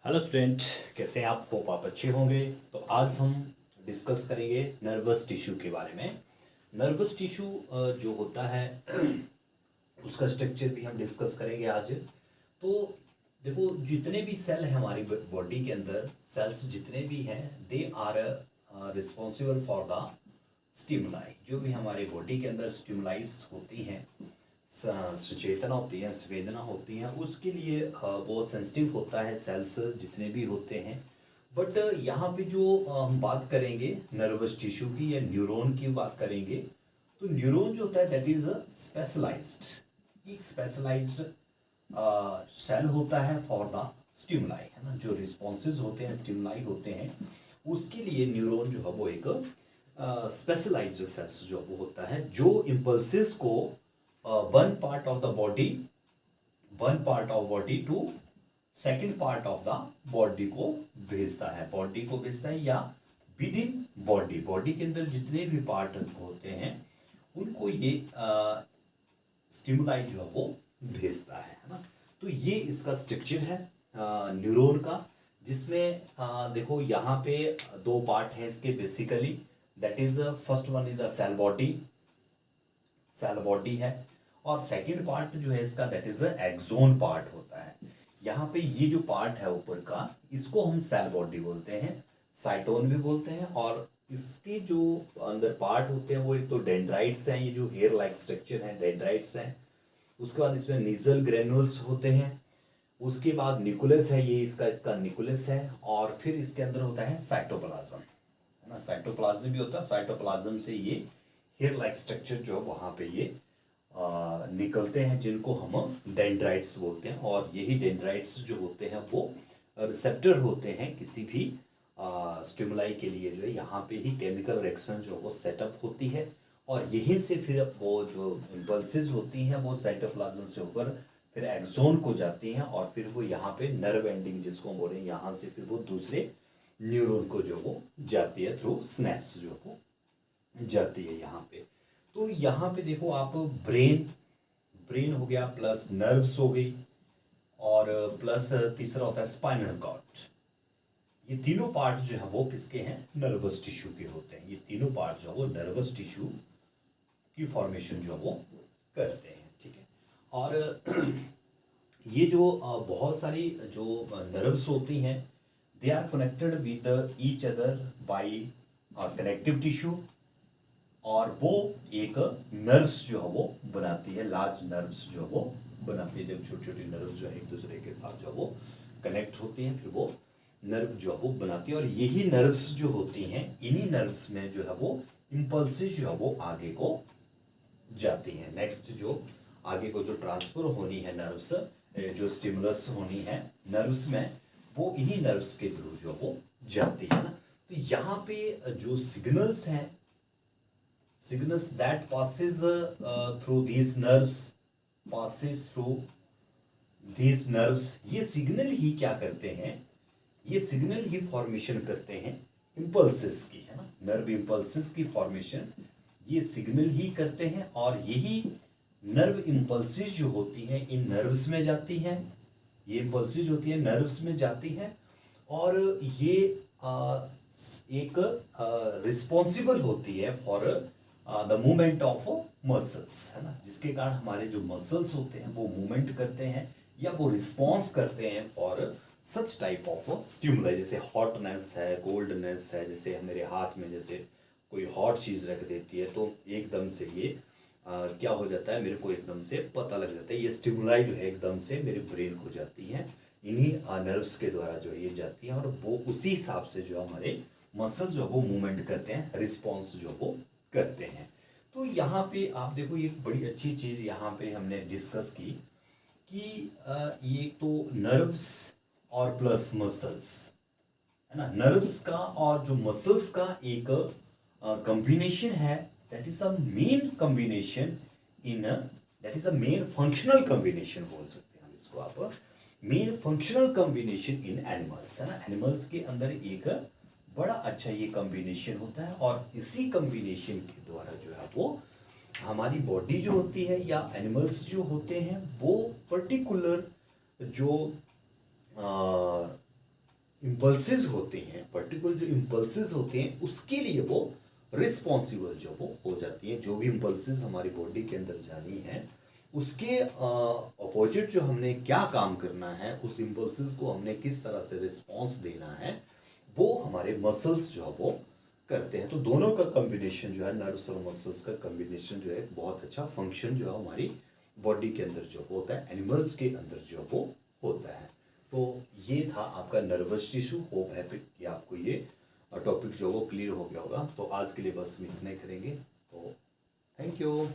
Hello student, कैसे हैं आप? होप आप अच्छे होंगे। तो आज हम डिस्कस करेंगे नर्वस टिश्यू के बारे में। नर्वस टिश्यू जो होता है उसका स्ट्रक्चर भी हम डिस्कस करेंगे आज। तो देखो, जितने भी सेल हैं हमारी बॉडी के अंदर, सेल्स जितने भी हैं, they are responsible for the stimuli. जो भी हमारे बॉडी के अंदर स्टिमुलाइज होती हैं, सचेतना होती है, संवेदना होती हैं, उसके लिए बहुत सेंसिटिव होता है सेल्स जितने भी होते हैं। बट यहाँ पे जो हम बात करेंगे नर्वस टिश्यू की या न्यूरॉन की बात करेंगे, तो न्यूरॉन जो होता है दैट इज स्पेशलाइज्ड, एक स्पेशलाइज्ड सेल होता है फॉर द स्टिमुलाई, है ना। जो रिस्पॉन्सेज होते हैं, स्टिमुलाई होते हैं, उसके लिए न्यूरॉन जो है वो एक स्पेशलाइज्ड सेल्स जो वो होता है, जो इम्पल्सिस को one part of body to second part of the body को भेजता है, या विद इन बॉडी के अंदर जितने भी पार्ट होते हैं उनको ये स्टिमुलाई जो है वो भेजता है ना। तो ये इसका स्ट्रक्चर है न्यूरॉन का, जिसमें देखो यहाँ पे दो पार्ट हैं इसके basically. That is first one is the cell body है, और सेकेंड पार्ट जो है इसका दैट इज एक्सोन पार्ट होता है। यहाँ पे ये जो पार्ट है ऊपर का, इसको हम सेल बॉडी बोलते हैं, साइटोन भी बोलते हैं। और इसके जो अंदर पार्ट होते हैं वो एक तो डेंड्राइट्स हैं, ये जो हेयर लाइक स्ट्रक्चर है डेंड्राइट्स हैं। उसके बाद इसमें नीजल ग्रेन्यूल्स होते हैं। उसके बाद न्यूक्लियस है, ये इसका न्यूक्लियस है। और फिर इसके अंदर होता है साइटोप्लाज्म, है ना। साइटोप्लाज्म भी होता है, साइटोप्लाज्म से ये हेयर लाइक स्ट्रक्चर जो है वहाँ पे ये निकलते हैं, जिनको हम डेंड्राइट्स बोलते हैं। और यही डेंड्राइट्स जो होते हैं वो रिसेप्टर होते हैं किसी भी स्टिमुलाई के लिए। जो है यहाँ पे ही केमिकल रिएक्शन जो वो सेटअप होती है, और यहीं से फिर वो जो इम्पल्सेस होती हैं वो साइटोप्लाज्म से होकर फिर एक्सोन को जाती हैं, और फिर वो यहाँ पे नर्व एंडिंग जिसको बोले, यहाँ से फिर वो दूसरे न्यूरॉन को जो वो जाती है थ्रू स्नैप्स जो वो जाती है यहाँ पे। तो यहाँ पे देखो आप, ब्रेन हो गया, प्लस नर्व्स हो गई, और प्लस तीसरा होता है स्पाइनल कॉर्ड। ये तीनों पार्ट जो है वो किसके हैं? नर्वस टिश्यू के होते हैं। ये तीनों पार्ट जो है वो नर्वस टिश्यू की फॉर्मेशन जो वो करते हैं, ठीक है। और ये जो बहुत सारी जो नर्व्स होती हैं, they are connected with each other by connective tissue, और वो एक नर्व्स जो है वो बनाती है, लार्ज नर्व्स जो वो बनाती है। जब छोटी छोटी नर्व्स जो है एक दूसरे के साथ जो वो कनेक्ट होती हैं, फिर वो नर्व जो है वो बनाती है। और यही नर्व्स जो होती हैं, इन्हीं नर्व्स में जो है वो इम्पल्सेस जो है वो आगे को जाती हैं। नेक्स्ट जो आगे को जो ट्रांसफर होनी है नर्व्स, जो स्टिमुलस होनी है नर्व्स में, वो इन्हीं नर्व्स के थ्रू जो वो जाती है ना। तो यहाँ पे जो सिग्नल्स हैं, signals that passes through these nerves, ये सिग्नल ही क्या करते हैं? ये सिग्नल ही फॉर्मेशन करते हैं इम्पल्सेस की, है ना। नर्व इम्पल्सेस की फॉर्मेशन ये सिग्नल ही करते हैं, और यही नर्व इम्पल्सेस जो होती हैं इन नर्व्स में जाती हैं। ये इम्पल्सेस होती है नर्व्स में जाती हैं, और ये एक रिस्पॉन्सिबल होती है for the movement of muscles, है ना। जिसके कारण हमारे जो मसल्स होते हैं वो मूवमेंट करते हैं, या वो रिस्पॉन्स करते हैं for such type of stimuli. जैसे हॉटनेस है, कोल्डनेस है, जैसे मेरे हाथ में जैसे कोई हॉट चीज़ रख देती है तो एकदम से ये क्या हो जाता है, मेरे को एकदम से पता लग जाता है। ये स्टिमुलाई जो है एकदम से मेरे ब्रेन को जाती है, इन्हीं नर्व्स के द्वारा जो ये जाती है, और वो उसी हिसाब से जो हमारे मसल जो वो मूवमेंट करते हैं, रिस्पॉन्स जो वो करते हैं। तो यहाँ पे आप देखो, ये बड़ी अच्छी चीज़ यहाँ पे हमने डिस्कस की कि ये तो नर्व्स और प्लस मसल्स, है ना। नर्व्स का और जो मसल्स का एक कॉम्बिनेशन है, that is a main combination in, that is a main functional combination बोल सकते हैं हम इसको, आप मेन फंक्शनल कॉम्बिनेशन इन एनिमल्स, है ना। एनिमल्स के अंदर एक बड़ा अच्छा ये कॉम्बिनेशन होता है, और इसी कॉम्बिनेशन के द्वारा जो है वो हमारी बॉडी जो होती है या एनिमल्स जो होते हैं वो पर्टिकुलर जो इम्पल्सेस होते हैं, पर्टिकुलर जो इम्पल्सेस होते हैं उसके लिए वो रिस्पॉन्सिबल जो वो हो जाती है। जो भी इम्पल्सेस हमारी बॉडी के अंदर जानी है उसके अपोजिट जो हमने क्या काम करना है, उस इम्पल्सेस को हमने किस तरह से रिस्पॉन्स देना है, वो हमारे मसल्स जो है वो करते हैं। तो दोनों का कॉम्बिनेशन जो है, नर्व्स और मसल्स का कॉम्बिनेशन जो है बहुत अच्छा फंक्शन जो है हमारी बॉडी के अंदर जो होता है, एनिमल्स के अंदर जो वो होता है। तो ये था आपका नर्वस टिश्यू। होप है कि आपको ये टॉपिक जो वो क्लियर हो गया होगा। तो आज के लिए बस हम इतना ही करेंगे। तो थैंक यू।